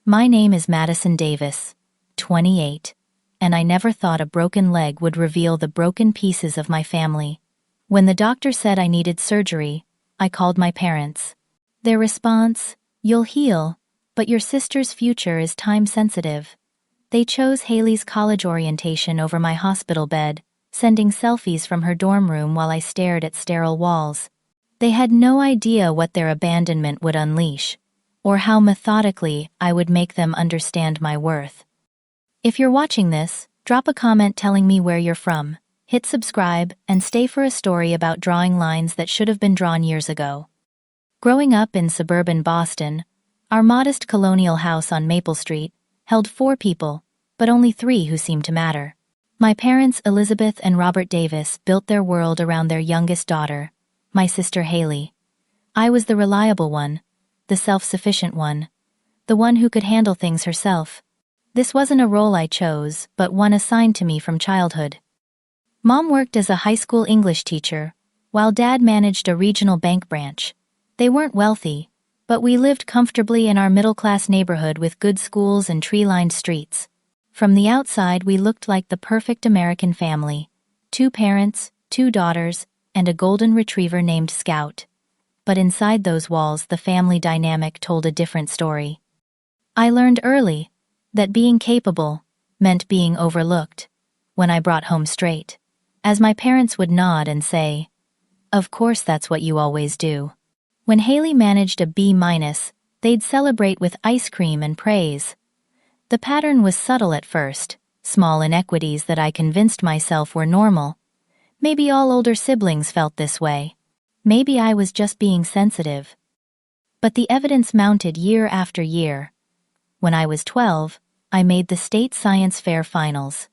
My name is Madison Davis, 28, and I never thought a broken leg would reveal the broken pieces of my family. When the doctor said I needed surgery, I called my parents. Their response, "You'll heal, but your sister's future is time-sensitive." They chose Haley's college orientation over my hospital bed, sending selfies from her dorm room while I stared at sterile walls. They had no idea what their abandonment would unleash, or how methodically I would make them understand my worth. If you're watching this, drop a comment telling me where you're from, hit subscribe, and stay for a story about drawing lines that should have been drawn years ago. Growing up in suburban Boston, our modest colonial house on Maple Street held 4 people, but only 3 who seemed to matter. My parents, Elizabeth and Robert Davis, built their world around their youngest daughter, my sister Haley. I was the reliable one, the self-sufficient one, the one who could handle things herself. This wasn't a role I chose, but one assigned to me from childhood. Mom worked as a high school English teacher, while Dad managed a regional bank branch. They weren't wealthy, but we lived comfortably in our middle-class neighborhood with good schools and tree-lined streets. From the outside, we looked like the perfect American family: 2 parents, 2 daughters, and a golden retriever named Scout. But inside those walls, the family dynamic told a different story. I learned early that being capable meant being overlooked when I brought home straight, as my parents would nod and say, "Of course that's what you always do." When Haley managed a B-, they'd celebrate with ice cream and praise. The pattern was subtle at first, small inequities that I convinced myself were normal. Maybe all older siblings felt this way. Maybe I was just being sensitive. But the evidence mounted year after year. When I was 12, I made the state science fair finals.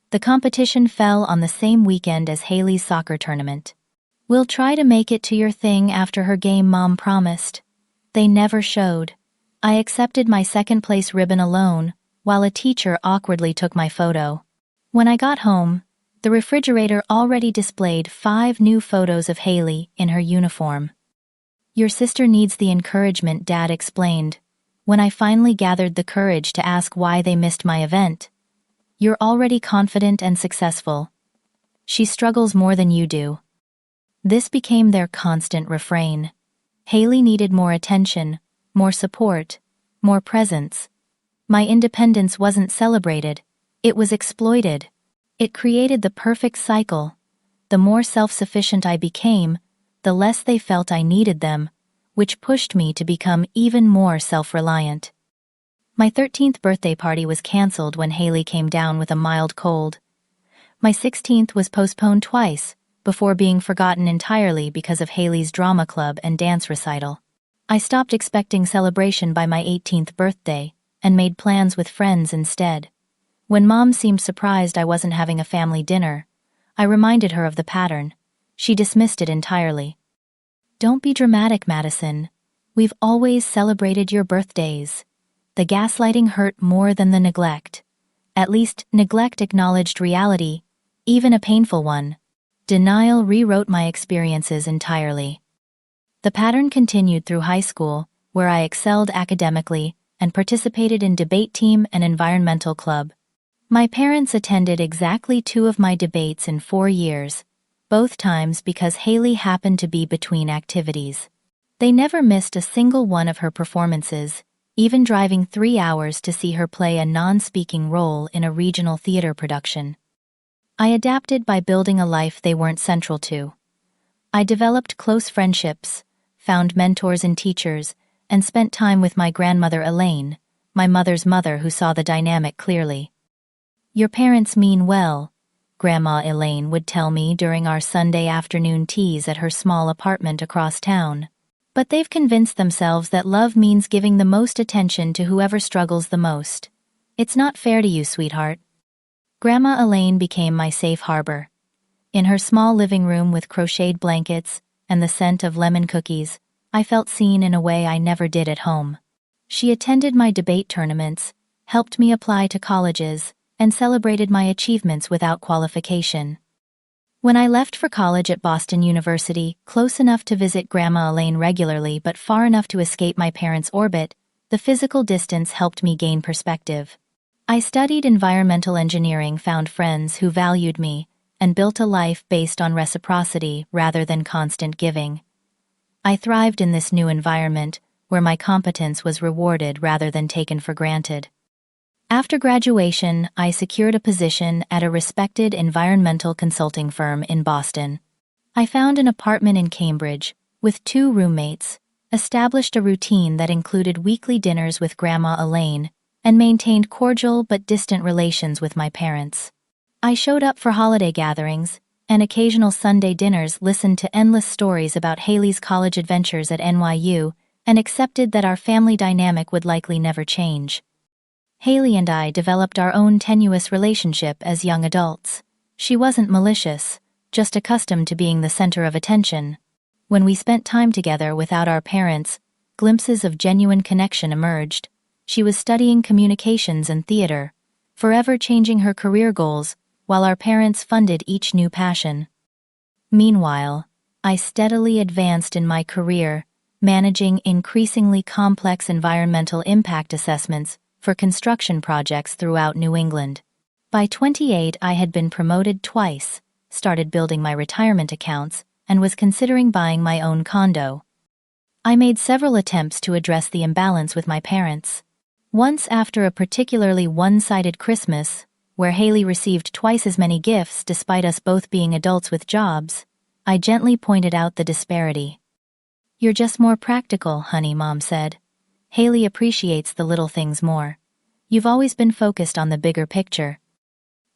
The competition fell on the same weekend as Haley's soccer tournament. "We'll try to make it to your thing after her game," Mom promised. They never showed. I accepted my second-place ribbon alone, while a teacher awkwardly took my photo. When I got home, the refrigerator already displayed 5 new photos of Haley in her uniform. "Your sister needs the encouragement," Dad explained, when I finally gathered the courage to ask why they missed my event. "You're already confident and successful. She struggles more than you do." This became their constant refrain. Haley needed more attention, more support, more presence. My independence wasn't celebrated, it was exploited. It created the perfect cycle. The more self-sufficient I became, the less they felt I needed them, which pushed me to become even more self-reliant. My 13th birthday party was canceled when Haley came down with a mild cold. My 16th was postponed twice, before being forgotten entirely because of Haley's drama club and dance recital. I stopped expecting celebration by my 18th birthday, and made plans with friends instead. When Mom seemed surprised I wasn't having a family dinner, I reminded her of the pattern. She dismissed it entirely. "Don't be dramatic, Madison. We've always celebrated your birthdays." The gaslighting hurt more than the neglect. At least, neglect acknowledged reality, even a painful one. Denial rewrote my experiences entirely. The pattern continued through high school, where I excelled academically and participated in debate team and environmental club. My parents attended exactly 2 of my debates in 4 years, both times because Haley happened to be between activities. They never missed a single one of her performances, even driving 3 hours to see her play a non-speaking role in a regional theater production. I adapted by building a life they weren't central to. I developed close friendships, found mentors and teachers, and spent time with my grandmother Elaine, my mother's mother, who saw the dynamic clearly. "Your parents mean well," Grandma Elaine would tell me during our Sunday afternoon teas at her small apartment across town. "But they've convinced themselves that love means giving the most attention to whoever struggles the most. It's not fair to you, sweetheart." Grandma Elaine became my safe harbor. In her small living room with crocheted blankets and the scent of lemon cookies, I felt seen in a way I never did at home. She attended my debate tournaments, helped me apply to colleges, and celebrated my achievements without qualification. When I left for college at Boston University, close enough to visit Grandma Elaine regularly but far enough to escape my parents' orbit, The physical distance helped me gain perspective. I studied environmental engineering, found friends who valued me, and built a life based on reciprocity rather than constant giving. I thrived in this new environment, where my competence was rewarded rather than taken for granted. After graduation, I secured a position at a respected environmental consulting firm in Boston. I found an apartment in Cambridge, with 2 roommates, established a routine that included weekly dinners with Grandma Elaine, and maintained cordial but distant relations with my parents. I showed up for holiday gatherings and occasional Sunday dinners, listened to endless stories about Haley's college adventures at NYU, and accepted that our family dynamic would likely never change. Haley and I developed our own tenuous relationship as young adults. She wasn't malicious, just accustomed to being the center of attention. When we spent time together without our parents, glimpses of genuine connection emerged. She was studying communications and theater, forever changing her career goals, while our parents funded each new passion. Meanwhile, I steadily advanced in my career, managing increasingly complex environmental impact assessments for construction projects throughout New England. By 28, I had been promoted twice, started building my retirement accounts, and was considering buying my own condo. I made several attempts to address the imbalance with my parents. Once, after a particularly one-sided Christmas, where Haley received twice as many gifts despite us both being adults with jobs, I gently pointed out the disparity. "You're just more practical, honey," Mom said. "Haley appreciates the little things more. You've always been focused on the bigger picture."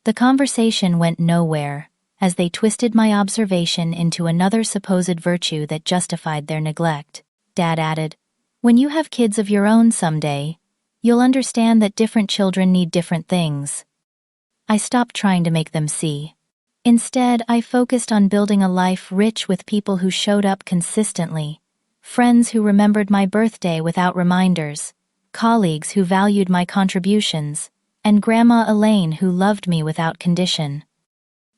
The conversation went nowhere, as they twisted my observation into another supposed virtue that justified their neglect. Dad added, "When you have kids of your own someday, you'll understand that different children need different things." I stopped trying to make them see. Instead, I focused on building a life rich with people who showed up consistently, friends who remembered my birthday without reminders, colleagues who valued my contributions, and Grandma Elaine who loved me without condition.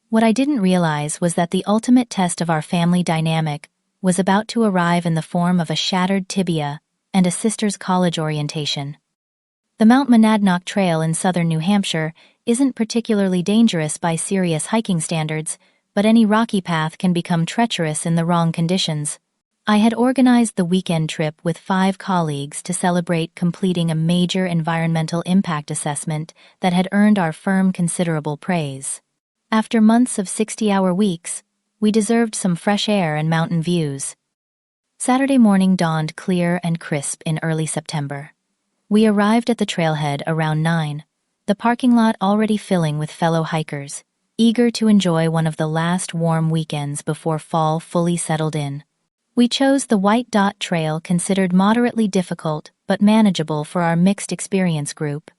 What I didn't realize was that the ultimate test of our family dynamic was about to arrive in the form of a shattered tibia and a sister's college orientation. The Mount Monadnock Trail in southern New Hampshire isn't particularly dangerous by serious hiking standards, but any rocky path can become treacherous in the wrong conditions. I had organized the weekend trip with 5 colleagues to celebrate completing a major environmental impact assessment that had earned our firm considerable praise. After months of 60-hour weeks, we deserved some fresh air and mountain views. Saturday morning dawned clear and crisp in early September. We arrived at the trailhead around 9, the parking lot already filling with fellow hikers, eager to enjoy one of the last warm weekends before fall fully settled in. We chose the White Dot Trail, considered moderately difficult but manageable for our mixed experience group.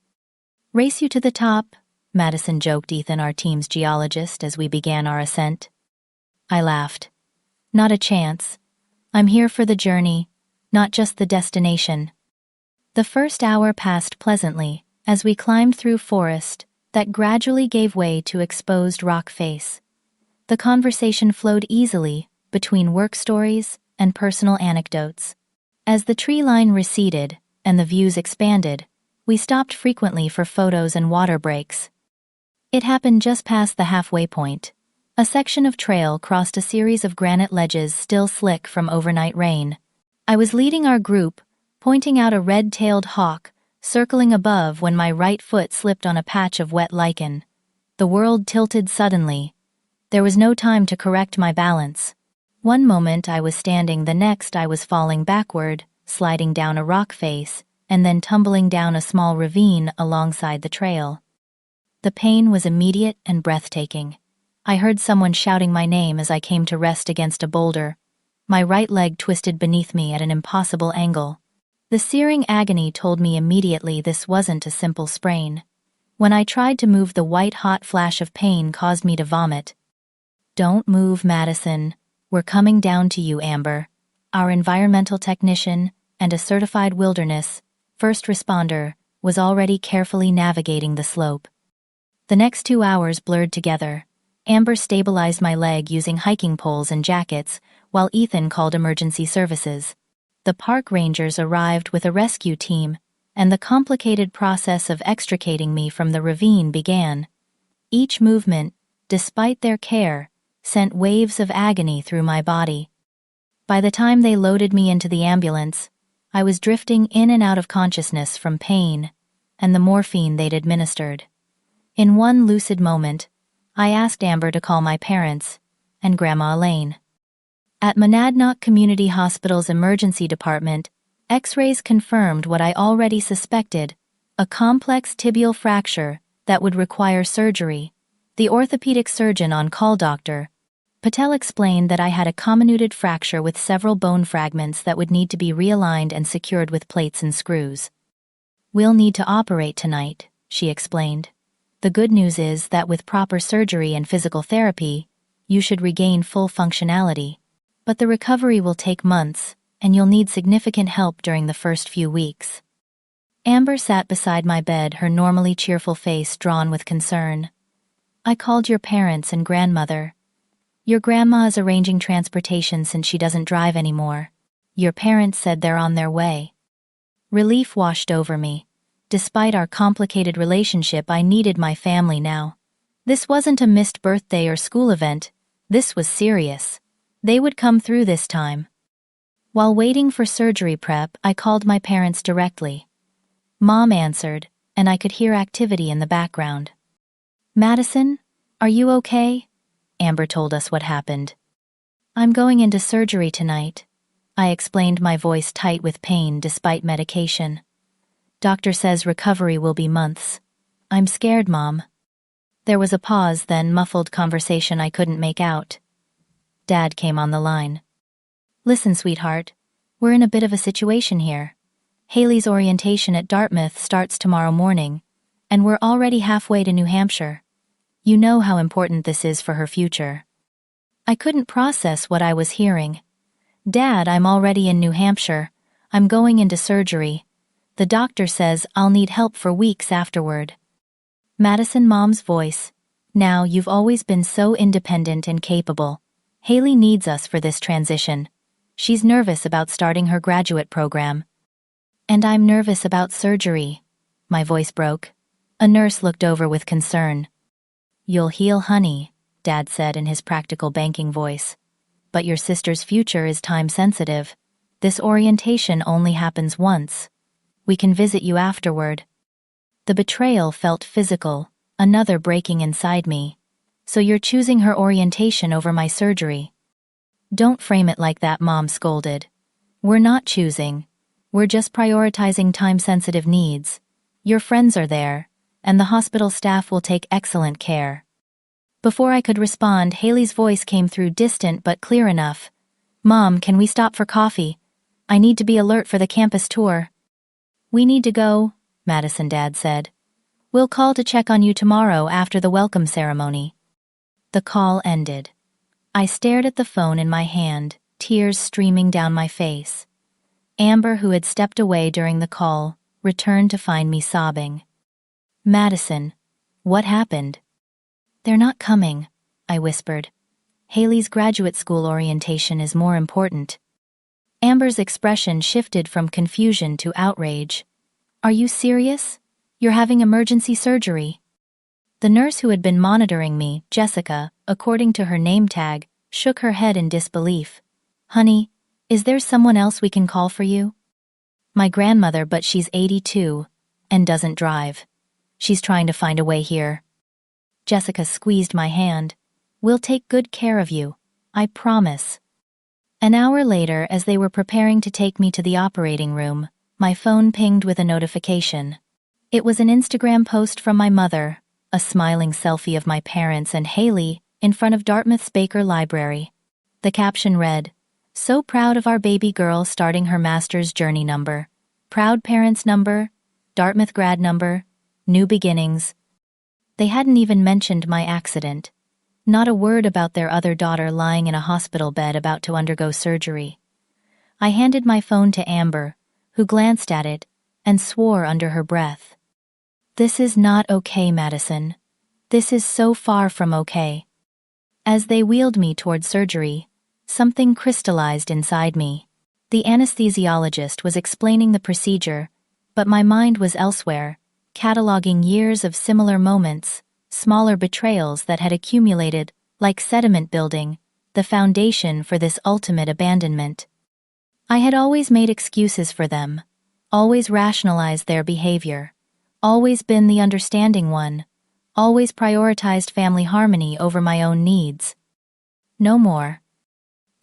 "Race you to the top," Madison joked Ethan, our team's geologist, as we began our ascent. I laughed. "Not a chance. I'm here for the journey, not just the destination." The first hour passed pleasantly as we climbed through forest that gradually gave way to exposed rock face. The conversation flowed easily between work stories and personal anecdotes. As the tree line receded and the views expanded, we stopped frequently for photos and water breaks. It happened just past the halfway point. A section of trail crossed a series of granite ledges still slick from overnight rain. I was leading our group, pointing out a red-tailed hawk circling above when my right foot slipped on a patch of wet lichen. The world tilted suddenly. There was no time to correct my balance. One moment I was standing, the next I was falling backward, sliding down a rock face, and then tumbling down a small ravine alongside the trail. The pain was immediate and breathtaking. I heard someone shouting my name as I came to rest against a boulder. My right leg twisted beneath me at an impossible angle. The searing agony told me immediately this wasn't a simple sprain. When I tried to move, the white-hot flash of pain caused me to vomit. "Don't move, Madison. We're coming down to you," Amber, our environmental technician and a certified wilderness first responder, was already carefully navigating the slope. The next 2 hours blurred together. Amber stabilized my leg using hiking poles and jackets, while Ethan called emergency services. The park rangers arrived with a rescue team, and the complicated process of extricating me from the ravine began. Each movement, despite their care, sent waves of agony through my body. By the time they loaded me into the ambulance, I was drifting in and out of consciousness from pain and the morphine they'd administered. In one lucid moment, I asked Amber to call my parents and Grandma Elaine. At Monadnock Community Hospital's emergency department, X-rays confirmed what I already suspected, a complex tibial fracture that would require surgery. The orthopedic surgeon on call, Dr. Patel, explained that I had a comminuted fracture with several bone fragments that would need to be realigned and secured with plates and screws. "We'll need to operate tonight," she explained. "The good news is that with proper surgery and physical therapy, you should regain full functionality. But the recovery will take months, and you'll need significant help during the first few weeks." Amber sat beside my bed, her normally cheerful face drawn with concern. "I called your parents and grandmother. Your grandma is arranging transportation since she doesn't drive anymore. Your parents said they're on their way." Relief washed over me. Despite our complicated relationship, I needed my family now. This wasn't a missed birthday or school event. This was serious. They would come through this time. While waiting for surgery prep, I called my parents directly. Mom answered, and I could hear activity in the background. "Madison, are you okay?" Amber told us what happened. "I'm going into surgery tonight," I explained, my voice tight with pain despite medication. "Doctor says recovery will be months. I'm scared, Mom." There was a pause, then muffled conversation I couldn't make out. Dad came on the line. "Listen, sweetheart, we're in a bit of a situation here. Haley's orientation at Dartmouth starts tomorrow morning, and we're already halfway to New Hampshire. You know how important this is for her future." I couldn't process what I was hearing. "Dad, I'm already in New Hampshire. I'm going into surgery. The doctor says I'll need help for weeks afterward." Madison, Mom's voice. "Now, you've always been so independent and capable. Haley needs us for this transition. She's nervous about starting her graduate program." "And I'm nervous about surgery." My voice broke. A nurse looked over with concern. "You'll heal, honey," Dad said in his practical banking voice. "But your sister's future is time-sensitive. This orientation only happens once. We can visit you afterward." The betrayal felt physical, another breaking inside me. "So you're choosing her orientation over my surgery?" "Don't frame it like that," Mom scolded. "We're not choosing. We're just prioritizing time-sensitive needs. Your friends are there, and the hospital staff will take excellent care." Before I could respond, Haley's voice came through, distant but clear enough. "Mom, can we stop for coffee? I need to be alert for the campus tour." "We need to go," Madison, Dad said. "We'll call to check on you tomorrow after the welcome ceremony." The call ended. I stared at the phone in my hand, tears streaming down my face. Amber, who had stepped away during the call, returned to find me sobbing. "Madison, what happened?" "They're not coming," I whispered. "Haley's graduate school orientation is more important." Amber's expression shifted from confusion to outrage. "Are you serious? You're having emergency surgery?" The nurse who had been monitoring me, Jessica, according to her name tag, shook her head in disbelief. "Honey, is there someone else we can call for you?" "My grandmother, but she's 82 and doesn't drive. She's trying to find a way here." Jessica squeezed my hand. "We'll take good care of you. I promise." An hour later, as they were preparing to take me to the operating room, my phone pinged with a notification. It was an Instagram post from my mother, a smiling selfie of my parents and Haley in front of Dartmouth's Baker Library. The caption read, "So proud of our baby girl starting her master's journey number. Proud parents number, Dartmouth grad number, new beginnings." They hadn't even mentioned my accident. Not a word about their other daughter lying in a hospital bed about to undergo surgery. I handed my phone to Amber, who glanced at it and swore under her breath. "This is not okay, Madison. This is so far from okay." As they wheeled me toward surgery, something crystallized inside me. The anesthesiologist was explaining the procedure, But my mind was elsewhere, cataloging years of similar moments, smaller betrayals that had accumulated, like sediment building, the foundation for this ultimate abandonment. I had always made excuses for them, always rationalized their behavior, always been the understanding one, always prioritized family harmony over my own needs. No more.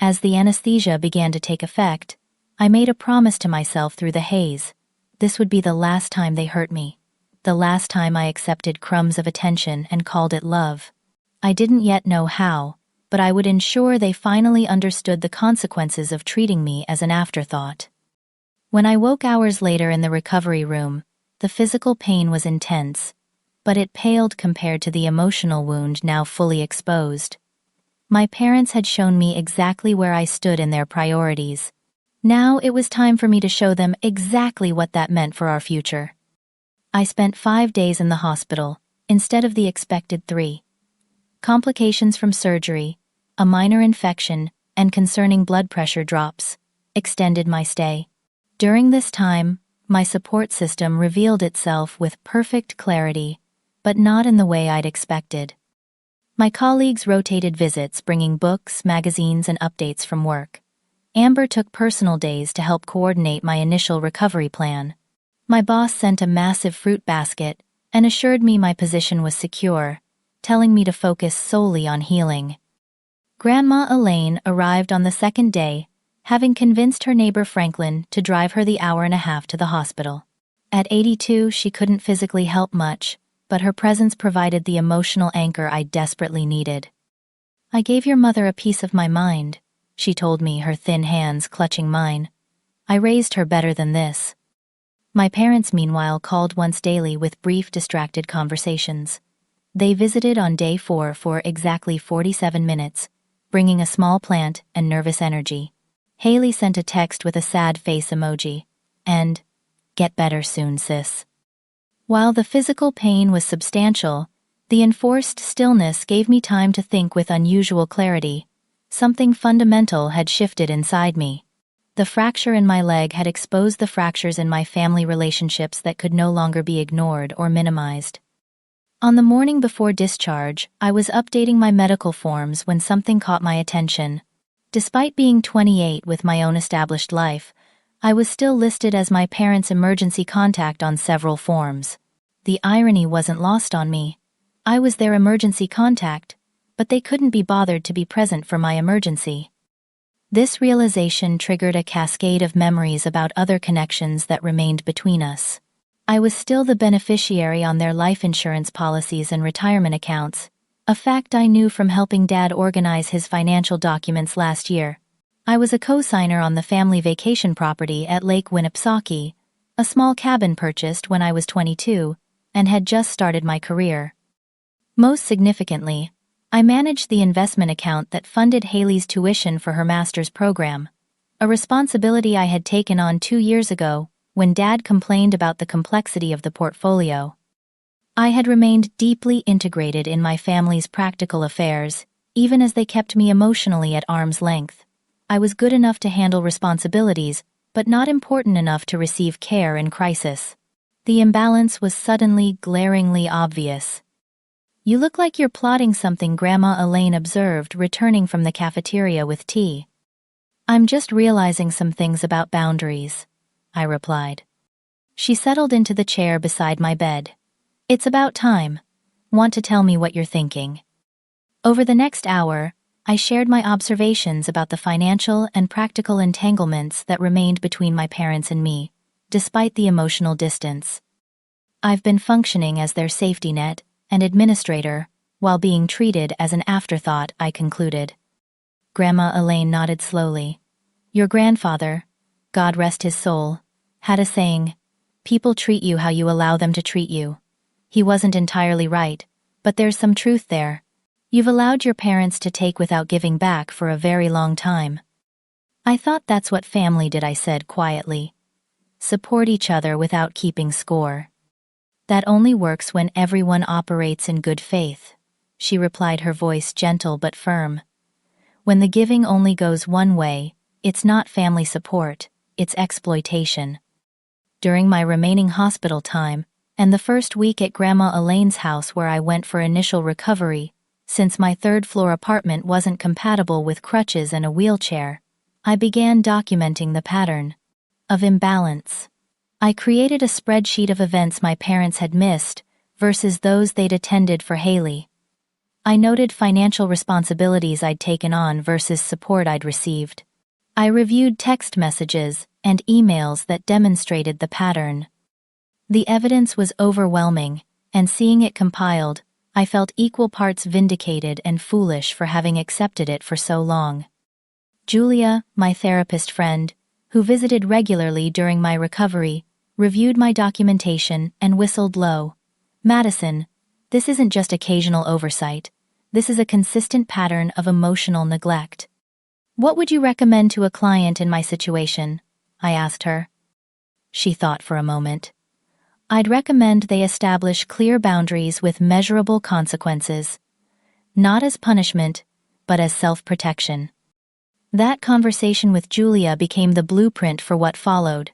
As the anesthesia began to take effect, I made a promise to myself through the haze. This would be the last time they hurt me, the last time I accepted crumbs of attention and called it love. I didn't yet know how, but I would ensure they finally understood the consequences of treating me as an afterthought. When I woke hours later in the recovery room, the physical pain was intense, but it paled compared to the emotional wound now fully exposed. My parents had shown me exactly where I stood in their priorities. Now it was time for me to show them exactly what that meant for our future. I spent 5 days in the hospital, instead of the expected 3. Complications from surgery, a minor infection, and concerning blood pressure drops extended my stay. During this time, my support system revealed itself with perfect clarity, but not in the way I'd expected. My colleagues rotated visits, bringing books, magazines, and updates from work. Amber took personal days to help coordinate my initial recovery plan. My boss sent a massive fruit basket and assured me my position was secure, telling me to focus solely on healing. Grandma Elaine arrived on the second day, having convinced her neighbor Franklin to drive her the hour and a half to the hospital. At 82, she couldn't physically help much, but her presence provided the emotional anchor I desperately needed. "I gave your mother a piece of my mind," she told me, her thin hands clutching mine. "I raised her better than this." My parents, meanwhile, called once daily with brief, distracted conversations. They visited on day 4 for exactly 47 minutes, bringing a small plant and nervous energy. Haley sent a text with a sad face emoji, and, "Get better soon, sis." While the physical pain was substantial, the enforced stillness gave me time to think with unusual clarity. Something fundamental had shifted inside me. The fracture in my leg had exposed the fractures in my family relationships that could no longer be ignored or minimized. On the morning before discharge, I was updating my medical forms when something caught my attention. Despite being 28 with my own established life, I was still listed as my parents' emergency contact on several forms. The irony wasn't lost on me. I was their emergency contact, but they couldn't be bothered to be present for my emergency. This realization triggered a cascade of memories about other connections that remained between us. I was still the beneficiary on their life insurance policies and retirement accounts, a fact I knew from helping Dad organize his financial documents last year. I was a co-signer on the family vacation property at Lake Winnipesaukee, a small cabin purchased when I was 22, and had just started my career. Most significantly, I managed the investment account that funded Haley's tuition for her master's program, a responsibility I had taken on 2 years ago when Dad complained about the complexity of the portfolio. I had remained deeply integrated in my family's practical affairs, even as they kept me emotionally at arm's length. I was good enough to handle responsibilities, but not important enough to receive care in crisis. The imbalance was suddenly, glaringly obvious. "You look like you're plotting something," Grandma Elaine observed, returning from the cafeteria with tea. "I'm just realizing some things about boundaries," I replied. She settled into the chair beside my bed. "It's about time. Want to tell me what you're thinking?" Over the next hour, I shared my observations about the financial and practical entanglements that remained between my parents and me, despite the emotional distance. I've been functioning as their safety net and administrator, while being treated as an afterthought, I concluded. Grandma Elaine nodded slowly. "Your grandfather, God rest his soul, had a saying, 'People treat you how you allow them to treat you.' He wasn't entirely right, but there's some truth there. You've allowed your parents to take without giving back for a very long time." "I thought that's what family did," I said quietly. "Support each other without keeping score." "That only works when everyone operates in good faith," she replied, her voice gentle but firm. "When the giving only goes one way, it's not family support, it's exploitation." during my remaining hospital time, and the first week at Grandma Elaine's house where I went for initial recovery, since my third-floor apartment wasn't compatible with crutches and a wheelchair, I began documenting the pattern of imbalance. I created a spreadsheet of events my parents had missed versus those they'd attended for Haley. I noted financial responsibilities I'd taken on versus support I'd received. I reviewed text messages and emails that demonstrated the pattern. The evidence was overwhelming, and seeing it compiled, I felt equal parts vindicated and foolish for having accepted it for so long. Julia, my therapist friend, who visited regularly during my recovery, reviewed my documentation and whistled low. "Madison, this isn't just occasional oversight. This is a consistent pattern of emotional neglect." "What would you recommend to a client in my situation?" I asked her. She thought for a moment. "I'd recommend they establish clear boundaries with measurable consequences. Not as punishment, but as self-protection." That conversation with Julia became the blueprint for what followed.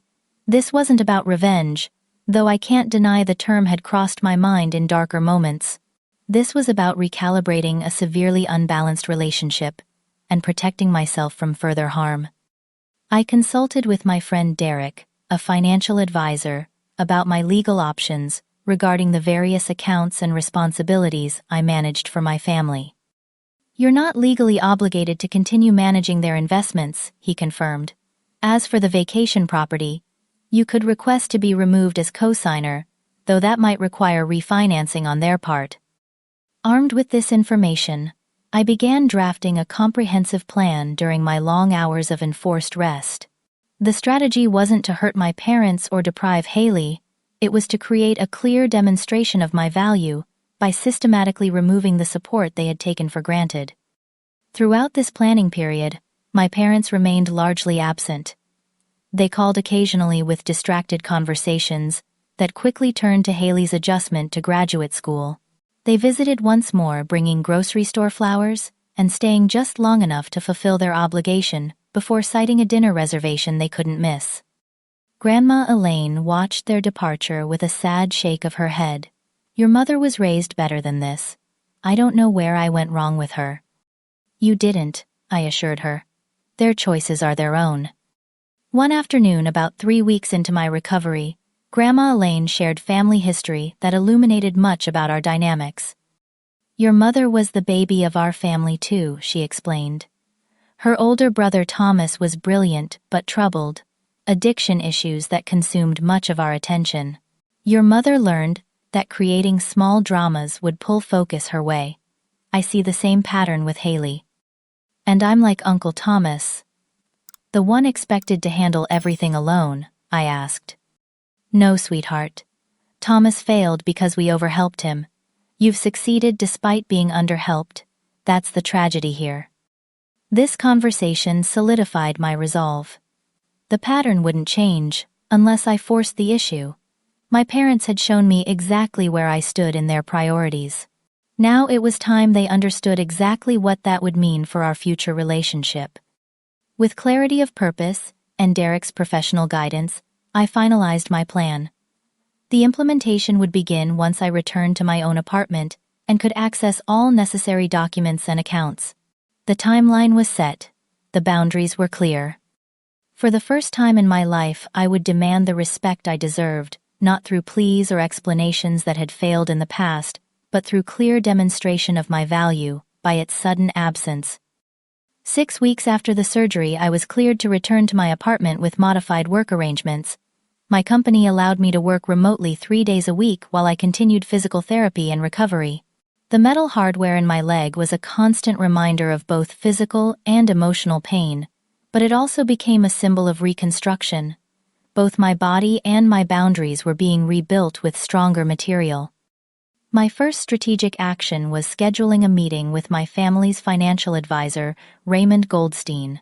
This wasn't about revenge, though I can't deny the term had crossed my mind in darker moments. This was about recalibrating a severely unbalanced relationship and protecting myself from further harm. I consulted with my friend Derek, a financial advisor, about my legal options regarding the various accounts and responsibilities I managed for my family. "You're not legally obligated to continue managing their investments," he confirmed. "As for the vacation property, you could request to be removed as co-signer, though that might require refinancing on their part." Armed with this information, I began drafting a comprehensive plan during my long hours of enforced rest. The strategy wasn't to hurt my parents or deprive Haley, it was to create a clear demonstration of my value by systematically removing the support they had taken for granted. Throughout this planning period, my parents remained largely absent. They called occasionally with distracted conversations that quickly turned to Haley's adjustment to graduate school. They visited once more, bringing grocery store flowers and staying just long enough to fulfill their obligation before citing a dinner reservation they couldn't miss. Grandma Elaine watched their departure with a sad shake of her head. "Your mother was raised better than this. I don't know where I went wrong with her." "You didn't," I assured her. "Their choices are their own." One afternoon, about 3 weeks into my recovery, Grandma Elaine shared family history that illuminated much about our dynamics. "Your mother was the baby of our family too," she explained. "Her older brother Thomas was brilliant but troubled, addiction issues that consumed much of our attention. Your mother learned that creating small dramas would pull focus her way. I see the same pattern with Haley. And I'm like Uncle Thomas. The one expected to handle everything alone," I asked. "No, sweetheart. Thomas failed because we overhelped him. You've succeeded despite being underhelped. That's the tragedy here." This conversation solidified my resolve. The pattern wouldn't change unless I forced the issue. My parents had shown me exactly where I stood in their priorities. Now it was time they understood exactly what that would mean for our future relationship. With clarity of purpose and Derek's professional guidance, I finalized my plan. The implementation would begin once I returned to my own apartment and could access all necessary documents and accounts. The timeline was set. The boundaries were clear. For the first time in my life, I would demand the respect I deserved, not through pleas or explanations that had failed in the past, but through clear demonstration of my value by its sudden absence. 6 weeks after the surgery, I was cleared to return to my apartment with modified work arrangements. My company allowed me to work remotely 3 days a week while I continued physical therapy and recovery. The metal hardware in my leg was a constant reminder of both physical and emotional pain, but it also became a symbol of reconstruction. Both my body and my boundaries were being rebuilt with stronger material. My first strategic action was scheduling a meeting with my family's financial advisor, Raymond Goldstein.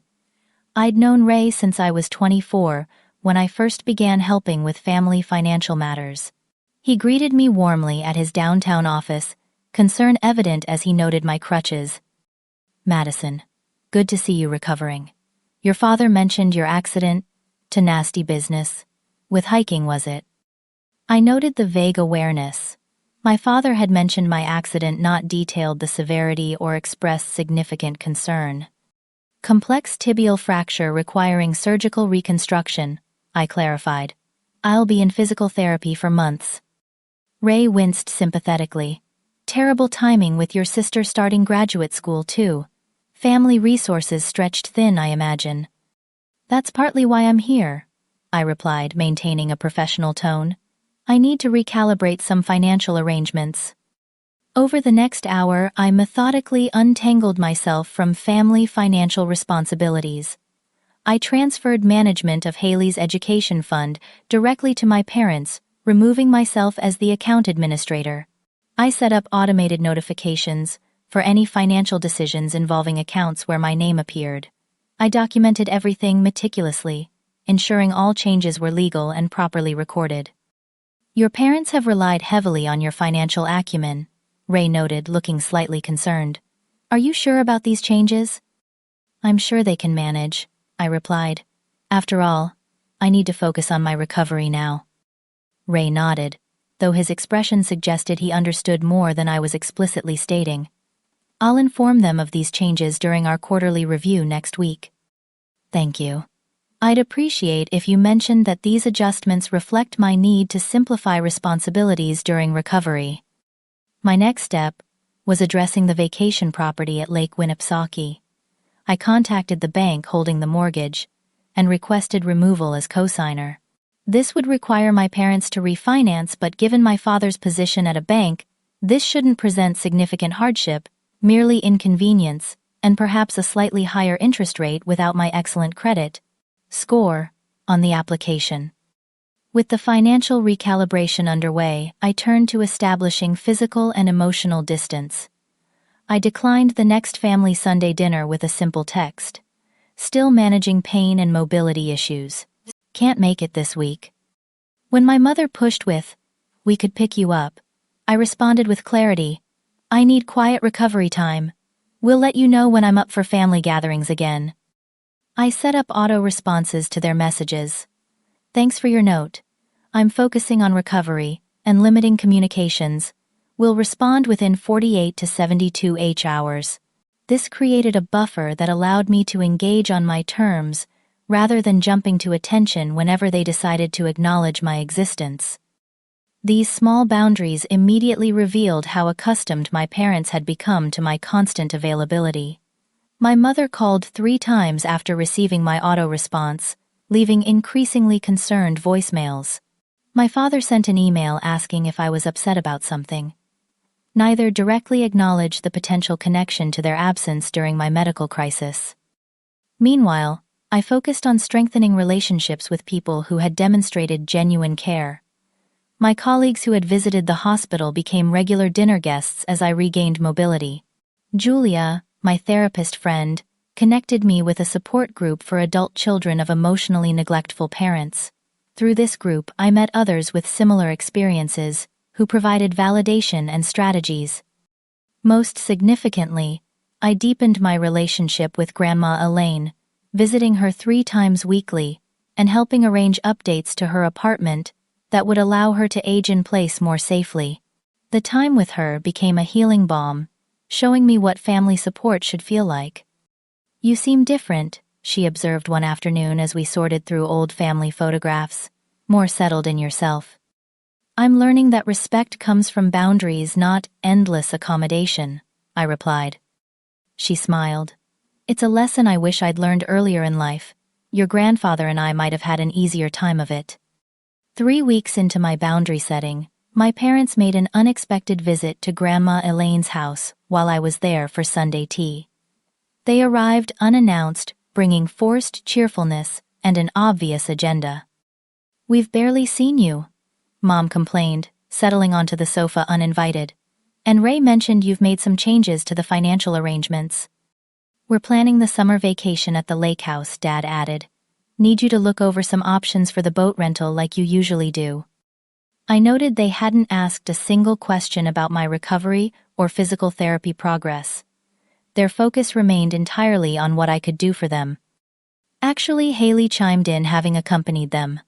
I'd known Ray since I was 24, when I first began helping with family financial matters. He greeted me warmly at his downtown office, concern evident as he noted my crutches. "Madison, good to see you recovering. Your father mentioned your accident to nasty business. With hiking, was it? I noted the vague awareness. My father had mentioned my accident, not detailed the severity or expressed significant concern. Complex tibial fracture requiring surgical reconstruction, I clarified. I'll be in physical therapy for months. Ray winced sympathetically. Terrible timing with your sister starting graduate school, too. Family resources stretched thin, I imagine. That's partly why I'm here, I replied, maintaining a professional tone. I need to recalibrate some financial arrangements. Over the next hour, I methodically untangled myself from family financial responsibilities. I transferred management of Haley's education fund directly to my parents, removing myself as the account administrator. I set up automated notifications for any financial decisions involving accounts where my name appeared. I documented everything meticulously, ensuring all changes were legal and properly recorded. Your parents have relied heavily on your financial acumen, Ray noted, looking slightly concerned. Are you sure about these changes? I'm sure they can manage, I replied. After all, I need to focus on my recovery now. Ray nodded, though his expression suggested he understood more than I was explicitly stating. I'll inform them of these changes during our quarterly review next week. Thank you. I'd appreciate if you mentioned that these adjustments reflect my need to simplify responsibilities during recovery. My next step was addressing the vacation property at Lake Winnipesaukee. I contacted the bank holding the mortgage and requested removal as cosigner. This would require my parents to refinance, but given my father's position at a bank, this shouldn't present significant hardship, merely inconvenience, and perhaps a slightly higher interest rate without my excellent credit score on the application. With the financial recalibration underway, I turned to establishing physical and emotional distance. I declined the next family Sunday dinner with a simple text. Still managing pain and mobility issues. Can't make it this week. When my mother pushed with, "We could pick you up," I responded with clarity. I need quiet recovery time. We'll let you know when I'm up for family gatherings again. I set up auto responses to their messages. Thanks for your note. I'm focusing on recovery and limiting communications. We'll respond within 48 to 72 hours. This created a buffer that allowed me to engage on my terms rather than jumping to attention whenever they decided to acknowledge my existence. These small boundaries immediately revealed how accustomed my parents had become to my constant availability. My mother called 3 times after receiving my auto-response, leaving increasingly concerned voicemails. My father sent an email asking if I was upset about something. Neither directly acknowledged the potential connection to their absence during my medical crisis. Meanwhile, I focused on strengthening relationships with people who had demonstrated genuine care. My colleagues who had visited the hospital became regular dinner guests as I regained mobility. Julia, my therapist friend, connected me with a support group for adult children of emotionally neglectful parents. Through this group, I met others with similar experiences, who provided validation and strategies. Most significantly, I deepened my relationship with Grandma Elaine, visiting her 3 times weekly, and helping arrange updates to her apartment that would allow her to age in place more safely. The time with her became a healing balm, showing me what family support should feel like. You seem different, she observed one afternoon as we sorted through old family photographs, more settled in yourself. I'm learning that respect comes from boundaries, not endless accommodation, I replied. She smiled. It's a lesson I wish I'd learned earlier in life. Your grandfather and I might have had an easier time of it. 3 weeks into my boundary setting, my parents made an unexpected visit to Grandma Elaine's house while I was there for Sunday tea. They arrived unannounced, bringing forced cheerfulness and an obvious agenda. We've barely seen you, Mom complained, settling onto the sofa uninvited. And Ray mentioned you've made some changes to the financial arrangements. We're planning the summer vacation at the lake house, Dad added. Need you to look over some options for the boat rental like you usually do. I noted they hadn't asked a single question about my recovery or physical therapy progress. Their focus remained entirely on what I could do for them. Actually, Haley chimed in, having accompanied them.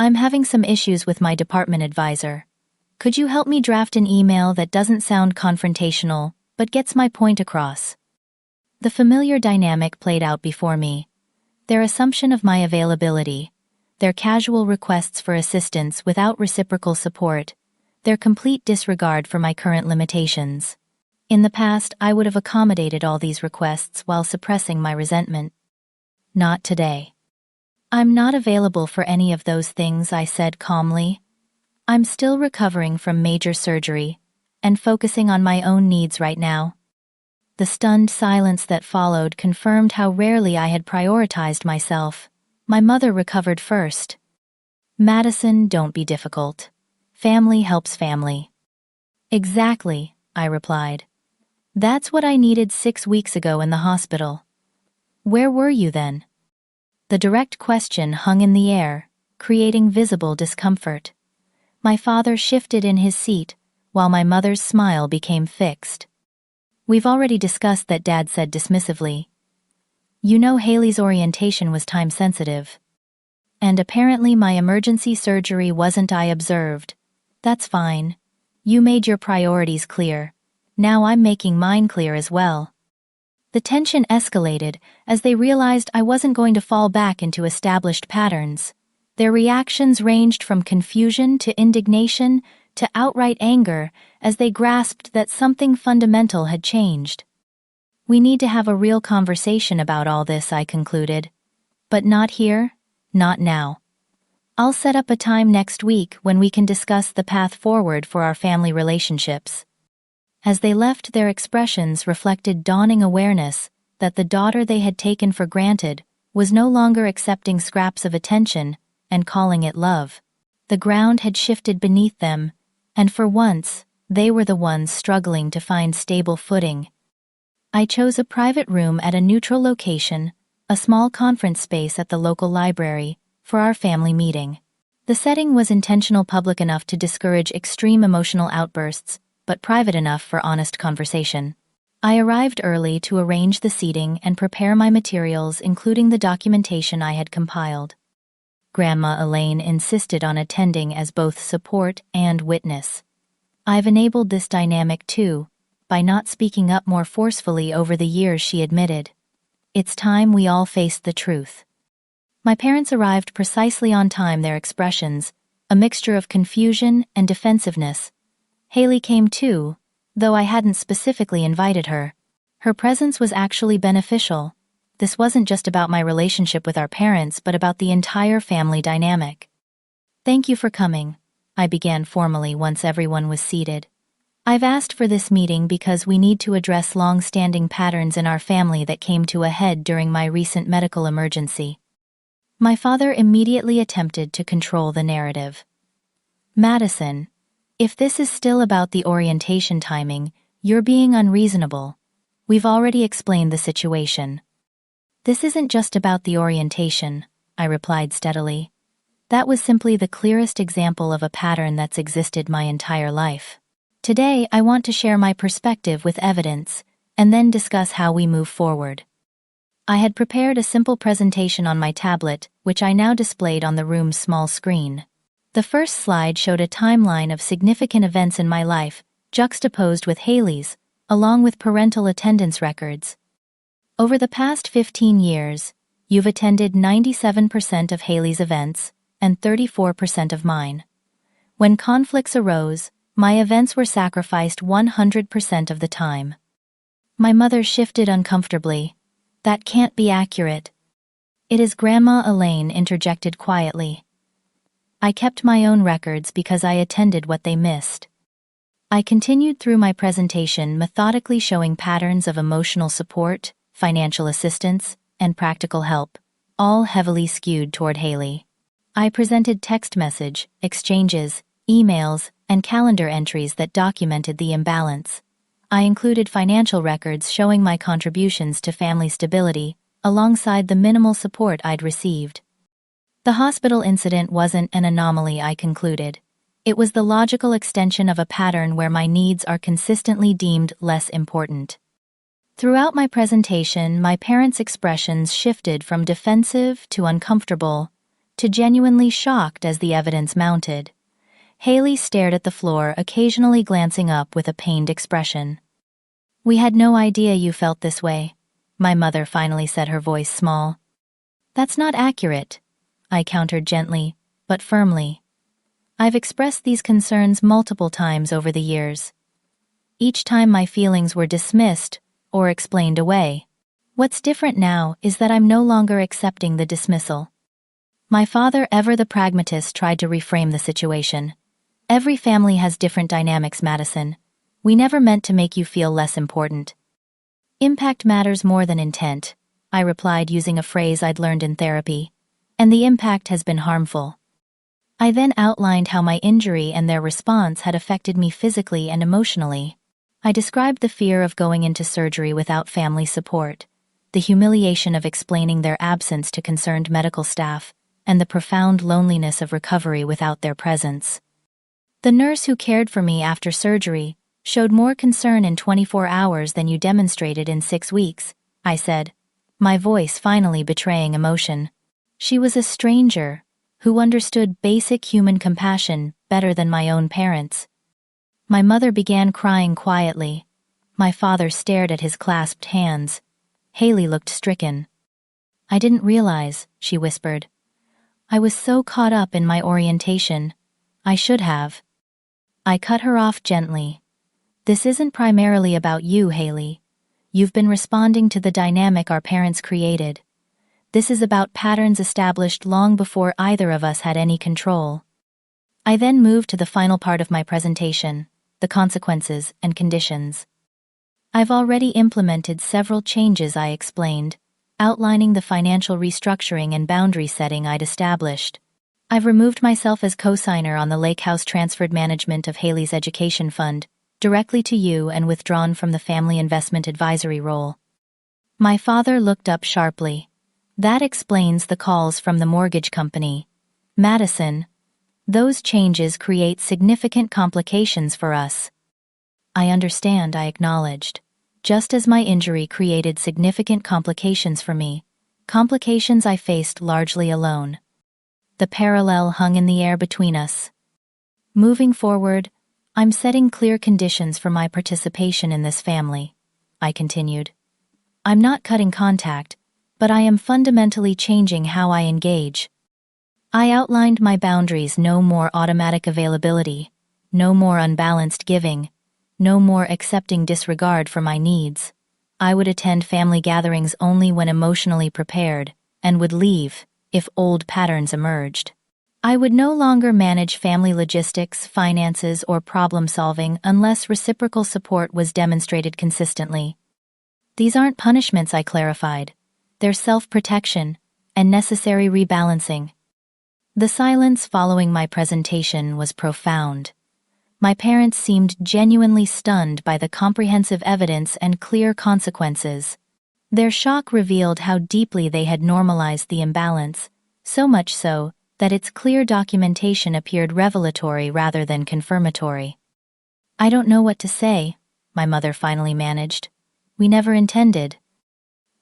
I'm having some issues with my department advisor. Could you help me draft an email that doesn't sound confrontational, but gets my point across? The familiar dynamic played out before me. Their assumption of my availability, their casual requests for assistance without reciprocal support, their complete disregard for my current limitations. In the past, I would have accommodated all these requests while suppressing my resentment. Not today. I'm not available for any of those things, I said calmly. I'm still recovering from major surgery and focusing on my own needs right now. The stunned silence that followed confirmed how rarely I had prioritized myself. My mother recovered first. Madison, don't be difficult. Family helps family. Exactly, I replied. That's what I needed 6 weeks ago in the hospital. Where were you then? The direct question hung in the air, creating visible discomfort. My father shifted in his seat, while my mother's smile became fixed. We've already discussed that, Dad said dismissively. You know Haley's orientation was time-sensitive. And apparently my emergency surgery wasn't, I observed. That's fine. You made your priorities clear. Now I'm making mine clear as well. The tension escalated as they realized I wasn't going to fall back into established patterns. Their reactions ranged from confusion to indignation to outright anger as they grasped that something fundamental had changed. We need to have a real conversation about all this, I concluded. But not here, not now. I'll set up a time next week when we can discuss the path forward for our family relationships. As they left, their expressions reflected dawning awareness that the daughter they had taken for granted was no longer accepting scraps of attention and calling it love. The ground had shifted beneath them, and for once, they were the ones struggling to find stable footing. I chose a private room at a neutral location, a small conference space at the local library, for our family meeting. The setting was intentional, public enough to discourage extreme emotional outbursts, but private enough for honest conversation. I arrived early to arrange the seating and prepare my materials, including the documentation I had compiled. Grandma Elaine insisted on attending as both support and witness. I've enabled this dynamic too, by not speaking up more forcefully over the years, she admitted. It's time we all faced the truth. My parents arrived precisely on time, their expressions, a mixture of confusion and defensiveness. Haley came too, though I hadn't specifically invited her. Her presence was actually beneficial. This wasn't just about my relationship with our parents, but about the entire family dynamic. Thank you for coming, I began formally once everyone was seated. I've asked for this meeting because we need to address long-standing patterns in our family that came to a head during my recent medical emergency. My father immediately attempted to control the narrative. Madison, if this is still about the orientation timing, you're being unreasonable. We've already explained the situation. This isn't just about the orientation, I replied steadily. That was simply the clearest example of a pattern that's existed my entire life. Today, I want to share my perspective with evidence, and then discuss how we move forward. I had prepared a simple presentation on my tablet, which I now displayed on the room's small screen. The first slide showed a timeline of significant events in my life, juxtaposed with Haley's, along with parental attendance records. Over the past 15 years, you've attended 97% of Haley's events and 34% of mine. When conflicts arose, my events were sacrificed 100% of the time. My mother shifted uncomfortably. That can't be accurate. It is, Grandma Elaine interjected quietly. I kept my own records because I attended what they missed. I continued through my presentation, methodically showing patterns of emotional support, financial assistance, and practical help, all heavily skewed toward Haley. I presented text message, exchanges, emails, and calendar entries that documented the imbalance. I included financial records showing my contributions to family stability, alongside the minimal support I'd received. The hospital incident wasn't an anomaly, I concluded. It was the logical extension of a pattern where my needs are consistently deemed less important. Throughout my presentation, my parents' expressions shifted from defensive to uncomfortable, to genuinely shocked as the evidence mounted. Haley stared at the floor, occasionally glancing up with a pained expression. "We had no idea you felt this way," my mother finally said, her voice small. "That's not accurate," I countered gently, but firmly. "I've expressed these concerns multiple times over the years. Each time my feelings were dismissed or explained away. What's different now is that I'm no longer accepting the dismissal." My father, ever the pragmatist, tried to reframe the situation. "Every family has different dynamics, Madison. We never meant to make you feel less important." "Impact matters more than intent," I replied using a phrase I'd learned in therapy. "And the impact has been harmful." I then outlined how my injury and their response had affected me physically and emotionally. I described the fear of going into surgery without family support, the humiliation of explaining their absence to concerned medical staff, and the profound loneliness of recovery without their presence. "The nurse who cared for me after surgery showed more concern in 24 hours than you demonstrated in 6 weeks, I said, my voice finally betraying emotion. "She was a stranger who understood basic human compassion better than my own parents." My mother began crying quietly. My father stared at his clasped hands. Haley looked stricken. "I didn't realize," she whispered. "I was so caught up in my orientation. I should have." I cut her off gently. "This isn't primarily about you, Haley. You've been responding to the dynamic our parents created. This is about patterns established long before either of us had any control." I then moved to the final part of my presentation, the consequences and conditions. "I've already implemented several changes," I explained, outlining the financial restructuring and boundary setting I'd established. "I've removed myself as co-signer on the Lake House transferred management of Haley's education fund, directly to you, and withdrawn from the family investment advisory role." My father looked up sharply. "That explains the calls from the mortgage company. Madison, those changes create significant complications for us." "I understand," I acknowledged. "Just as my injury created significant complications for me, complications I faced largely alone." The parallel hung in the air between us. "Moving forward, I'm setting clear conditions for my participation in this family," I continued. "I'm not cutting contact, but I am fundamentally changing how I engage." I outlined my boundaries: no more automatic availability, no more unbalanced giving, no more accepting disregard for my needs. I would attend family gatherings only when emotionally prepared, and would leave if old patterns emerged. I would no longer manage family logistics, finances, or problem-solving unless reciprocal support was demonstrated consistently. "These aren't punishments," I clarified. "They're self-protection and necessary rebalancing." The silence following my presentation was profound. My parents seemed genuinely stunned by the comprehensive evidence and clear consequences. Their shock revealed how deeply they had normalized the imbalance, so much so that its clear documentation appeared revelatory rather than confirmatory. "I don't know what to say," my mother finally managed. "We never intended."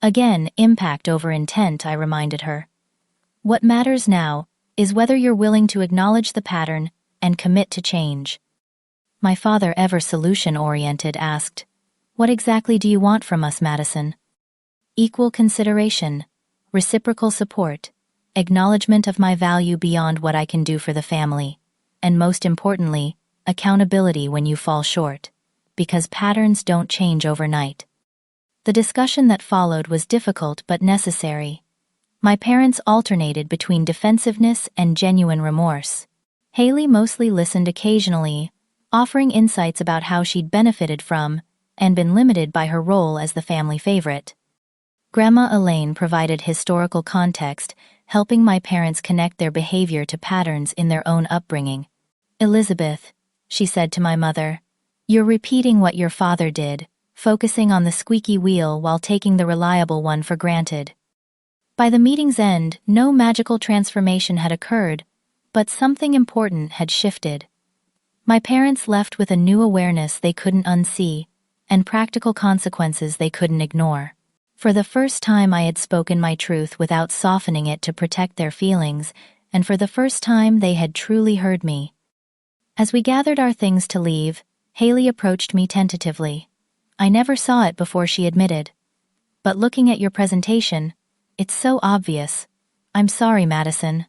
Again, impact over intent, I reminded her. "What matters now is whether you're willing to acknowledge the pattern and commit to change." My father, ever solution-oriented, asked, "What exactly do you want from us, Madison?" "Equal consideration, reciprocal support, acknowledgement of my value beyond what I can do for the family, and most importantly, accountability when you fall short, because patterns don't change overnight." The discussion that followed was difficult but necessary. My parents alternated between defensiveness and genuine remorse. Haley mostly listened occasionally, offering insights about how she'd benefited from and been limited by her role as the family favorite. Grandma Elaine provided historical context, helping my parents connect their behavior to patterns in their own upbringing. "Elizabeth," she said to my mother, "you're repeating what your father did, focusing on the squeaky wheel while taking the reliable one for granted." By the meeting's end, no magical transformation had occurred, but something important had shifted. My parents left with a new awareness they couldn't unsee, and practical consequences they couldn't ignore. For the first time, I had spoken my truth without softening it to protect their feelings, and for the first time they had truly heard me. As we gathered our things to leave, Haley approached me tentatively. "I never saw it before," she admitted. "But looking at your presentation, it's so obvious." "I'm sorry, Madison.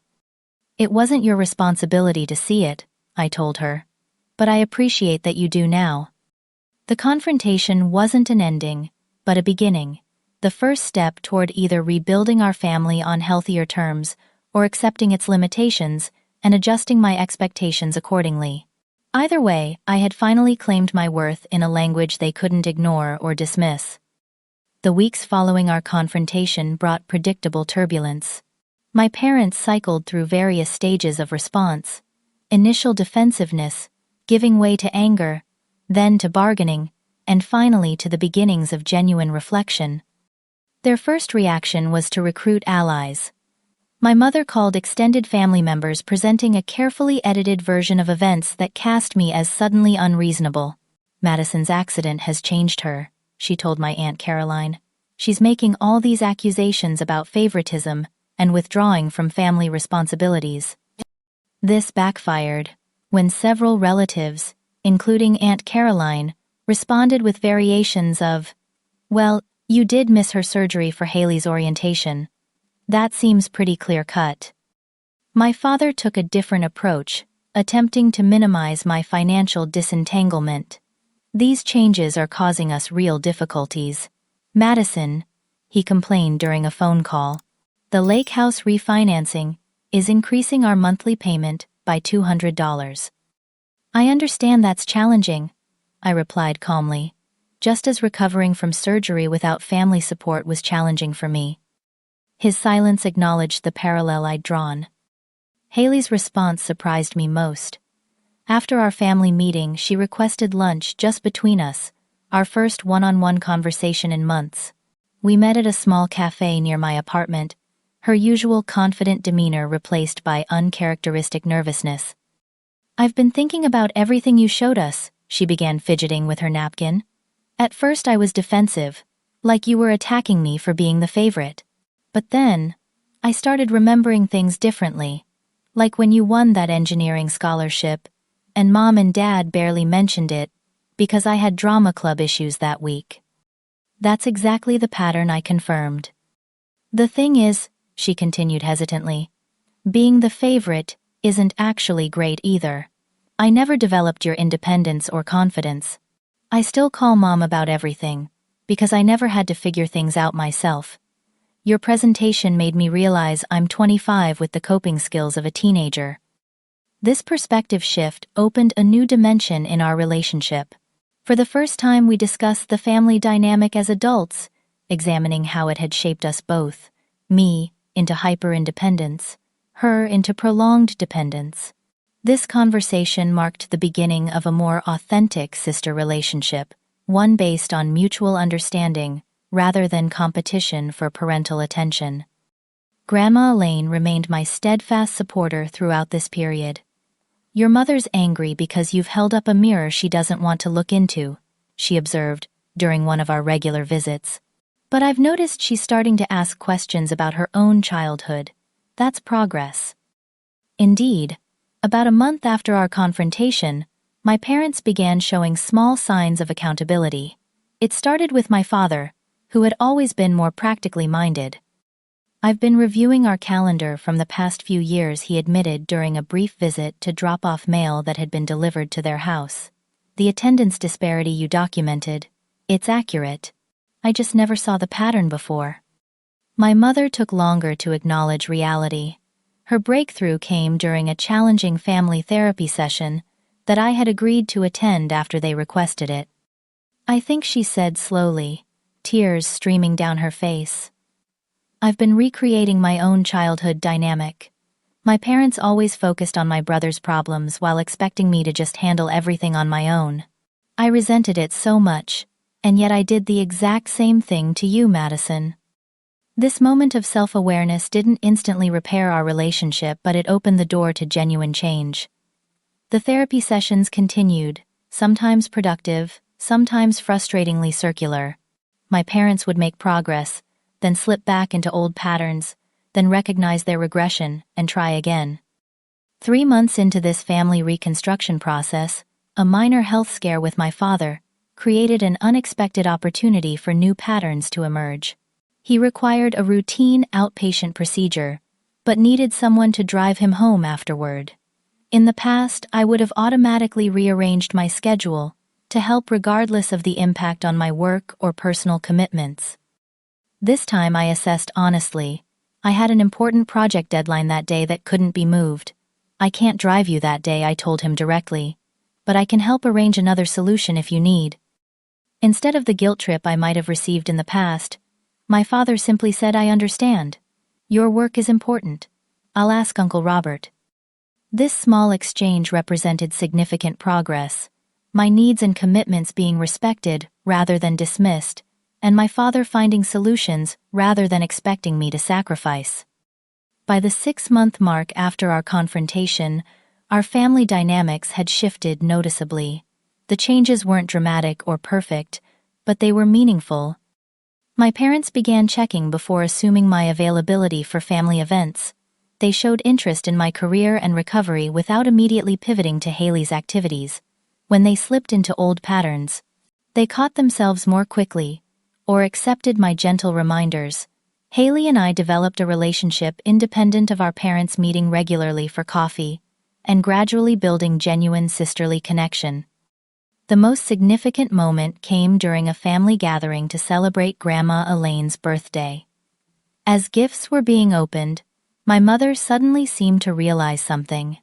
It wasn't your responsibility to see it," I told her. "But I appreciate that you do now." The confrontation wasn't an ending, but a beginning, the first step toward either rebuilding our family on healthier terms or accepting its limitations and adjusting my expectations accordingly. Either way, I had finally claimed my worth in a language they couldn't ignore or dismiss. The weeks following our confrontation brought predictable turbulence. My parents cycled through various stages of response: initial defensiveness, giving way to anger, then to bargaining, and finally to the beginnings of genuine reflection. Their first reaction was to recruit allies. My mother called extended family members, presenting a carefully edited version of events that cast me as suddenly unreasonable. "Madison's accident has changed her," she told my Aunt Caroline. "She's making all these accusations about favoritism and withdrawing from family responsibilities." This backfired when several relatives, including Aunt Caroline, responded with variations of, "Well, you did miss her surgery for Haley's orientation. That seems pretty clear-cut." My father took a different approach, attempting to minimize my financial disentanglement. "These changes are causing us real difficulties. Madison," he complained during a phone call, "the lake house refinancing is increasing our monthly payment by $200. "I understand that's challenging," I replied calmly, just as recovering from surgery without family support was challenging for me. His silence acknowledged the parallel I'd drawn. Haley's response surprised me most. After our family meeting, she requested lunch just between us, our first one-on-one conversation in months. We met at a small cafe near my apartment, her usual confident demeanor replaced by uncharacteristic nervousness. "I've been thinking about everything you showed us," she began, fidgeting with her napkin. "At first I was defensive, like you were attacking me for being the favorite. But then, I started remembering things differently, like when you won that engineering scholarship, and Mom and Dad barely mentioned it because I had drama club issues that week." That's exactly the pattern, I confirmed. "The thing is," she continued hesitantly, "being the favorite isn't actually great either. I never developed your independence or confidence. I still call Mom about everything, because I never had to figure things out myself. Your presentation made me realize I'm 25 with the coping skills of a teenager." This perspective shift opened a new dimension in our relationship. For the first time, we discussed the family dynamic as adults, examining how it had shaped us both, me into hyper-independence, her into prolonged dependence. This conversation marked the beginning of a more authentic sister relationship, one based on mutual understanding rather than competition for parental attention. Grandma Elaine remained my steadfast supporter throughout this period. "Your mother's angry because you've held up a mirror she doesn't want to look into," she observed during one of our regular visits. "But I've noticed she's starting to ask questions about her own childhood. That's progress." Indeed, about a month after our confrontation, my parents began showing small signs of accountability. It started with my father, who had always been more practically minded. "I've been reviewing our calendar from the past few years," he admitted during a brief visit to drop off mail that had been delivered to their house. "The attendance disparity you documented, it's accurate. I just never saw the pattern before." My mother took longer to acknowledge reality. Her breakthrough came during a challenging family therapy session that I had agreed to attend after they requested it. "I think," she said slowly, tears streaming down her face, "I've been recreating my own childhood dynamic. My parents always focused on my brother's problems while expecting me to just handle everything on my own. I resented it so much, and yet I did the exact same thing to you, Madison." This moment of self-awareness didn't instantly repair our relationship, but it opened the door to genuine change. The therapy sessions continued, sometimes productive, sometimes frustratingly circular. My parents would make progress, then slip back into old patterns, then recognize their regression and try again. 3 months into this family reconstruction process, a minor health scare with my father created an unexpected opportunity for new patterns to emerge. He required a routine outpatient procedure, but needed someone to drive him home afterward. In the past, I would have automatically rearranged my schedule to help regardless of the impact on my work or personal commitments. This time I assessed honestly. I had an important project deadline that day that couldn't be moved. I can't drive you that day, I told him directly, but I can help arrange another solution if you need. Instead of the guilt trip I might have received in the past, my father simply said, I understand. Your work is important. I'll ask Uncle Robert. This small exchange represented significant progress, my needs and commitments being respected rather than dismissed, and my father finding solutions rather than expecting me to sacrifice. By the 6-month mark after our confrontation, our family dynamics had shifted noticeably. The changes weren't dramatic or perfect, but they were meaningful. My parents began checking before assuming my availability for family events. They showed interest in my career and recovery without immediately pivoting to Haley's activities. When they slipped into old patterns, they caught themselves more quickly, or accepted my gentle reminders. Haley and I developed a relationship independent of our parents meeting regularly for coffee, and gradually building genuine sisterly connection. The most significant moment came during a family gathering to celebrate Grandma Elaine's birthday. As gifts were being opened, my mother suddenly seemed to realize something.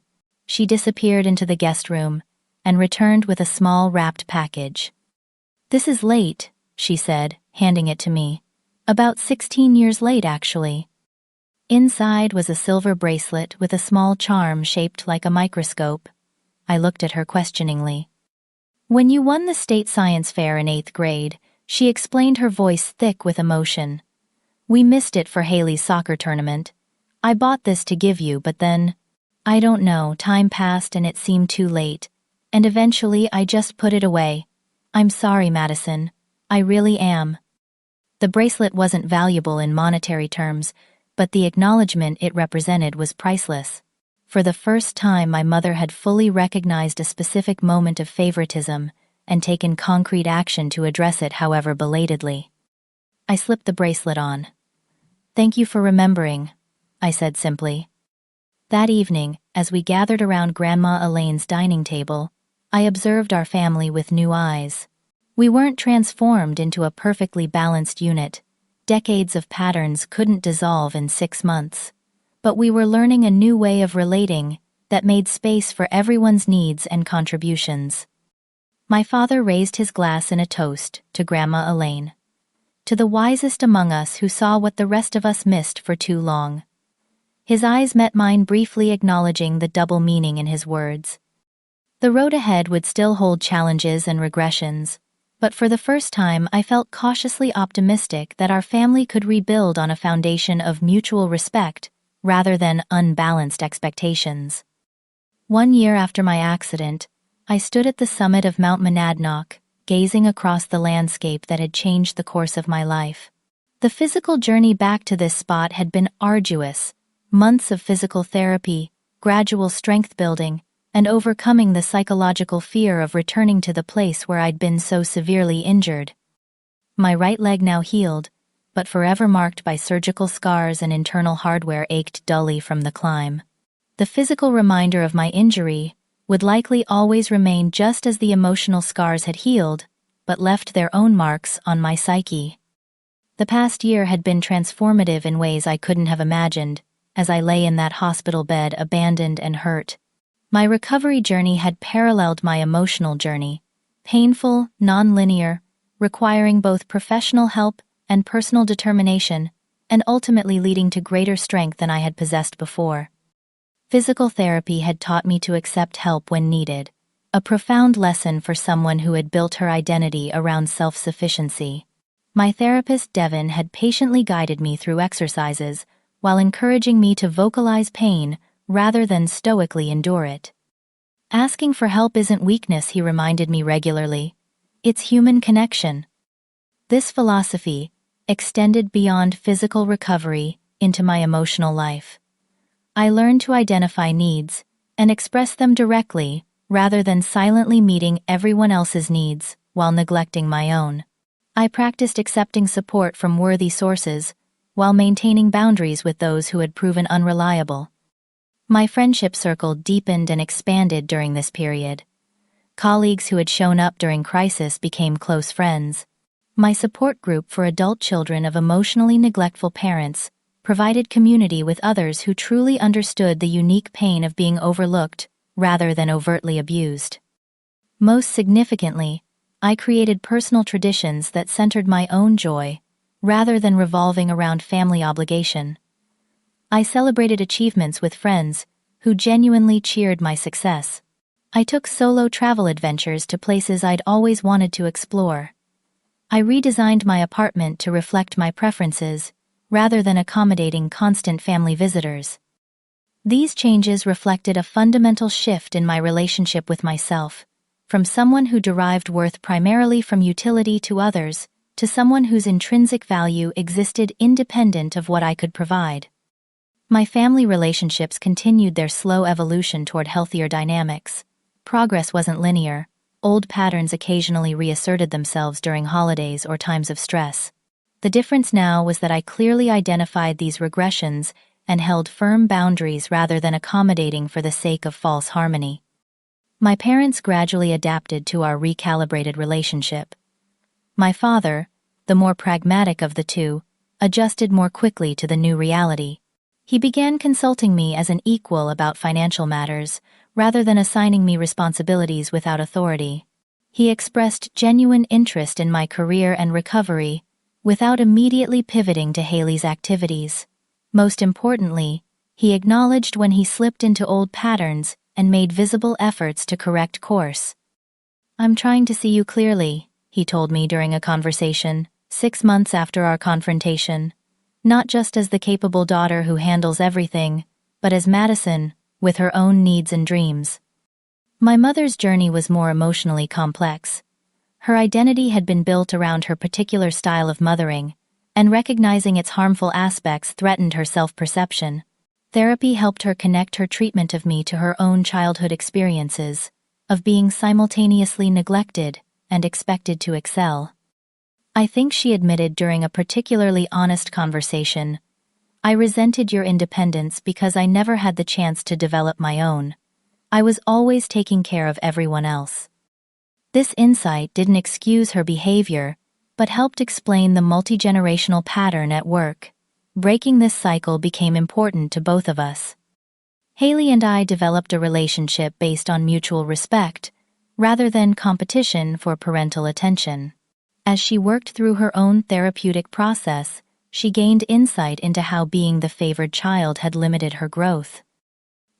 She disappeared into the guest room and returned with a small wrapped package. "This is late," she said, handing it to me. "About 16 years late, actually." Inside was a silver bracelet with a small charm shaped like a microscope. I looked at her questioningly. "When you won the state science fair in 8th grade," she explained, her voice thick with emotion. "We missed it for Haley's soccer tournament. I bought this to give you, but then, I don't know, time passed and it seemed too late, and eventually I just put it away. I'm sorry, Madison. I really am." The bracelet wasn't valuable in monetary terms, but the acknowledgement it represented was priceless. For the first time, my mother had fully recognized a specific moment of favoritism and taken concrete action to address it, however belatedly. I slipped the bracelet on. "Thank you for remembering," I said simply. That evening, as we gathered around Grandma Elaine's dining table, I observed our family with new eyes. We weren't transformed into a perfectly balanced unit. Decades of patterns couldn't dissolve in 6 months. But we were learning a new way of relating that made space for everyone's needs and contributions. My father raised his glass in a toast to Grandma Elaine. "To the wisest among us who saw what the rest of us missed for too long." His eyes met mine briefly, acknowledging the double meaning in his words. The road ahead would still hold challenges and regressions, but for the first time I felt cautiously optimistic that our family could rebuild on a foundation of mutual respect rather than unbalanced expectations. 1 year after my accident, I stood at the summit of Mount Monadnock, gazing across the landscape that had changed the course of my life. The physical journey back to this spot had been arduous: months of physical therapy, gradual strength building, and overcoming the psychological fear of returning to the place where I'd been so severely injured. My right leg, now healed, but forever marked by surgical scars and internal hardware, ached dully from the climb. The physical reminder of my injury would likely always remain, just as the emotional scars had healed, but left their own marks on my psyche. The past year had been transformative in ways I couldn't have imagined, as I lay in that hospital bed, abandoned and hurt. My recovery journey had paralleled my emotional journey, painful, non-linear, requiring both professional help and personal determination, and ultimately leading to greater strength than I had possessed before. Physical therapy had taught me to accept help when needed, a profound lesson for someone who had built her identity around self-sufficiency. My therapist, Devin, had patiently guided me through exercises while encouraging me to vocalize pain rather than stoically endure it. "Asking for help isn't weakness," he reminded me regularly. "It's human connection." This philosophy, extended beyond physical recovery, into my emotional life. I learned to identify needs and express them directly rather than silently meeting everyone else's needs while neglecting my own. I practiced accepting support from worthy sources while maintaining boundaries with those who had proven unreliable. My friendship circle deepened and expanded during this period. Colleagues who had shown up during crisis became close friends. My support group for adult children of emotionally neglectful parents provided community with others who truly understood the unique pain of being overlooked rather than overtly abused. Most significantly, I created personal traditions that centered my own joy rather than revolving around family obligation. I celebrated achievements with friends who genuinely cheered my success. I took solo travel adventures to places I'd always wanted to explore. I redesigned my apartment to reflect my preferences rather than accommodating constant family visitors. These changes reflected a fundamental shift in my relationship with myself, from someone who derived worth primarily from utility to others to someone whose intrinsic value existed independent of what I could provide. My family relationships continued their slow evolution toward healthier dynamics. Progress wasn't linear. Old patterns occasionally reasserted themselves during holidays or times of stress. The difference now was that I clearly identified these regressions and held firm boundaries rather than accommodating for the sake of false harmony. My parents gradually adapted to our recalibrated relationship. My father, the more pragmatic of the two, adjusted more quickly to the new reality. He began consulting me as an equal about financial matters, rather than assigning me responsibilities without authority. He expressed genuine interest in my career and recovery, without immediately pivoting to Haley's activities. Most importantly, he acknowledged when he slipped into old patterns and made visible efforts to correct course. "I'm trying to see you clearly," he told me during a conversation, 6 months after our confrontation. Not just as the capable daughter who handles everything, but as Madison, with her own needs and dreams. My mother's journey was more emotionally complex. Her identity had been built around her particular style of mothering, and recognizing its harmful aspects threatened her self-perception. Therapy helped her connect her treatment of me to her own childhood experiences, of being simultaneously neglected and expected to excel. I think she admitted during a particularly honest conversation, "I resented your independence because I never had the chance to develop my own. I was always taking care of everyone else." This insight didn't excuse her behavior, but helped explain the multi-generational pattern at work. Breaking this cycle became important to both of us. Haley and I developed a relationship based on mutual respect, rather than competition for parental attention. As she worked through her own therapeutic process, she gained insight into how being the favored child had limited her growth.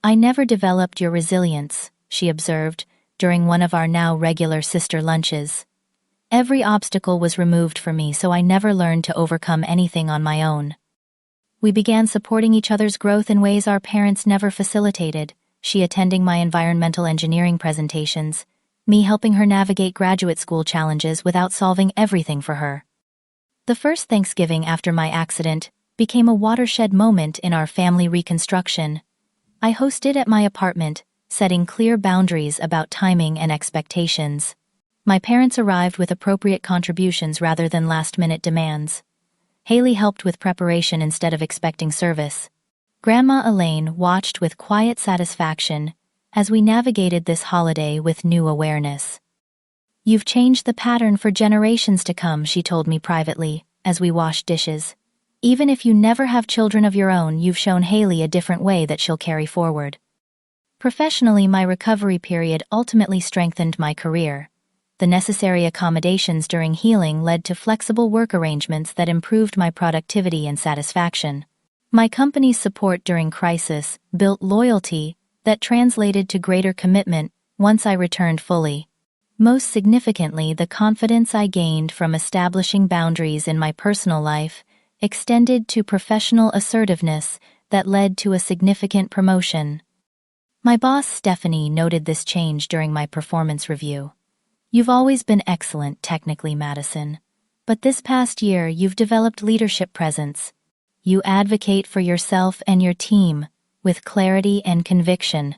"I never developed your resilience," she observed, during one of our now regular sister lunches. "Every obstacle was removed for me, so I never learned to overcome anything on my own." We began supporting each other's growth in ways our parents never facilitated, she attending my environmental engineering presentations, me helping her navigate graduate school challenges without solving everything for her. The first Thanksgiving after my accident became a watershed moment in our family reconstruction. I hosted at my apartment, setting clear boundaries about timing and expectations. My parents arrived with appropriate contributions rather than last-minute demands. Haley helped with preparation instead of expecting service. Grandma Elaine watched with quiet satisfaction as we navigated this holiday with new awareness. "You've changed the pattern for generations to come," she told me privately, as we washed dishes. "Even if you never have children of your own, you've shown Haley a different way that she'll carry forward." Professionally, my recovery period ultimately strengthened my career. The necessary accommodations during healing led to flexible work arrangements that improved my productivity and satisfaction. My company's support during crisis built loyalty that translated to greater commitment once I returned fully. Most significantly, the confidence I gained from establishing boundaries in my personal life extended to professional assertiveness that led to a significant promotion. My boss, Stephanie, noted this change during my performance review. "You've always been excellent technically, Madison. But this past year, you've developed leadership presence. You advocate for yourself and your team with clarity and conviction.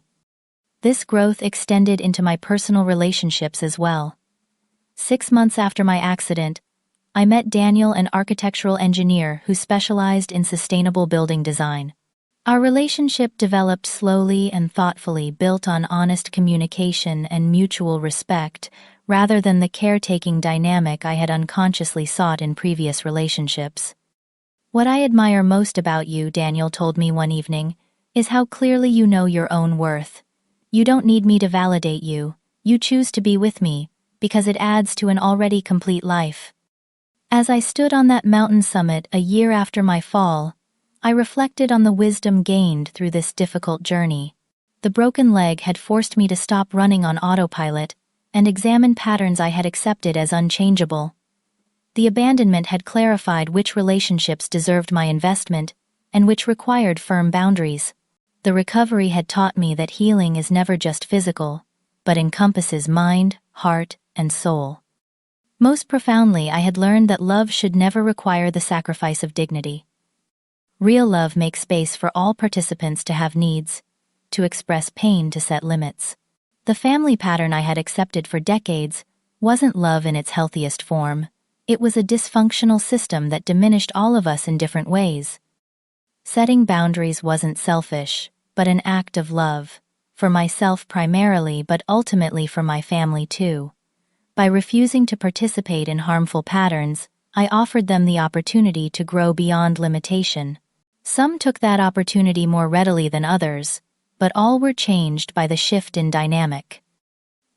This growth extended into my personal relationships as well. 6 months after my accident, I met Daniel, an architectural engineer who specialized in sustainable building design. Our relationship developed slowly and thoughtfully, built on honest communication and mutual respect, rather than the caretaking dynamic I had unconsciously sought in previous relationships. "What I admire most about you," Daniel told me one evening, "is how clearly you know your own worth. You don't need me to validate you. You choose to be with me, because it adds to an already complete life." As I stood on that mountain summit a year after my fall, I reflected on the wisdom gained through this difficult journey. The broken leg had forced me to stop running on autopilot and examine patterns I had accepted as unchangeable. The abandonment had clarified which relationships deserved my investment and which required firm boundaries. The recovery had taught me that healing is never just physical, but encompasses mind, heart, and soul. Most profoundly, I had learned that love should never require the sacrifice of dignity. Real love makes space for all participants to have needs, to express pain, to set limits. The family pattern I had accepted for decades wasn't love in its healthiest form. It was a dysfunctional system that diminished all of us in different ways. Setting boundaries wasn't selfish, but an act of love, for myself primarily, but ultimately for my family too. By refusing to participate in harmful patterns, I offered them the opportunity to grow beyond limitation. Some took that opportunity more readily than others, but all were changed by the shift in dynamic.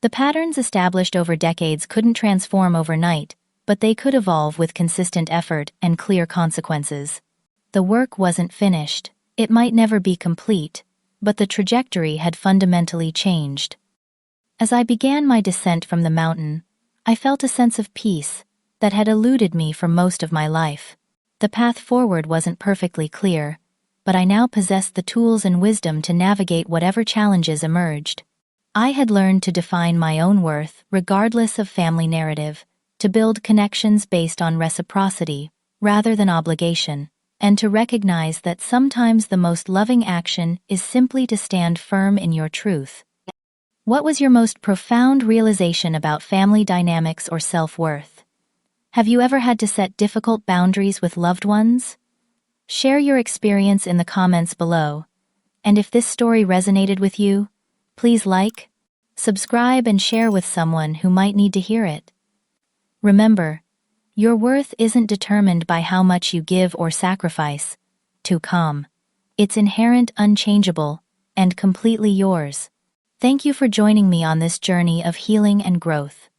The patterns established over decades couldn't transform overnight, but they could evolve with consistent effort and clear consequences. The work wasn't finished. It might never be complete, but the trajectory had fundamentally changed. As I began my descent from the mountain, I felt a sense of peace that had eluded me for most of my life. The path forward wasn't perfectly clear, but I now possessed the tools and wisdom to navigate whatever challenges emerged. I had learned to define my own worth, regardless of family narrative, to build connections based on reciprocity rather than obligation, and to recognize that sometimes the most loving action is simply to stand firm in your truth. What was your most profound realization about family dynamics or self-worth? Have you ever had to set difficult boundaries with loved ones? Share your experience in the comments below. And if this story resonated with you, please like, subscribe, and share with someone who might need to hear it. Remember, your worth isn't determined by how much you give or sacrifice to come. It's inherent, unchangeable, and completely yours. Thank you for joining me on this journey of healing and growth.